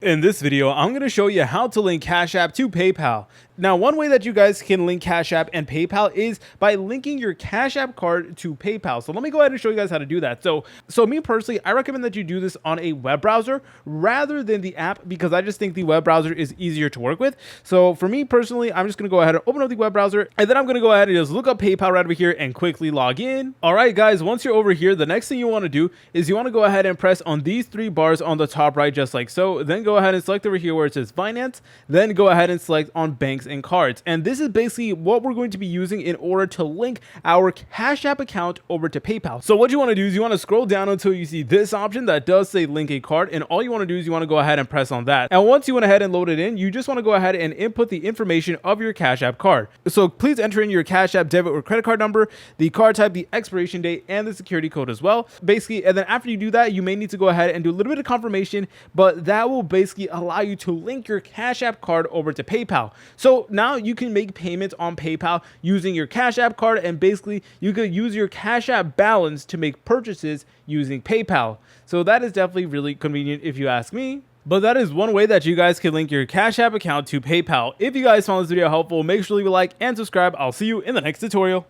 In this video, I'm going to show you how to link Cash App to PayPal. Now, one way that you guys can link Cash App and PayPal is by linking your Cash App card to PayPal. So let me go ahead and show you guys how to do that. So me personally, I recommend that you do this on a web browser rather than the app because I just think the web browser is easier to work with. So for me personally, I'm just going to go ahead and open up the web browser and then I'm going to go ahead and just look up PayPal right over here and quickly log in. All right, guys, once you're over here, the next thing you want to do is you want to go ahead and press on these three bars on the top right, just like so. Then go ahead and select over here where it says finance, then go ahead and select on banks and cards. And this is basically what we're going to be using in order to link our Cash App account over to PayPal. So what you want to do is you want to scroll down until you see this option that does say link a card, and all you want to do is you want to go ahead and press on that. And once you went ahead and load it in, you just want to go ahead and input the information of your Cash App card. So please enter in your Cash App debit or credit card number, the card type, the expiration date, and the security code as well. Basically, and then after you do that, you may need to go ahead and do a little bit of confirmation, but that will basically allow you to link your Cash App card over to PayPal. So now you can make payments on PayPal using your Cash App card, and basically you could use your Cash App balance to make purchases using PayPal. So that is definitely really convenient if you ask me. But that is one way that you guys can link your Cash App account to PayPal. If you guys found this video helpful, make sure to leave a like and subscribe. I'll see you in the next tutorial.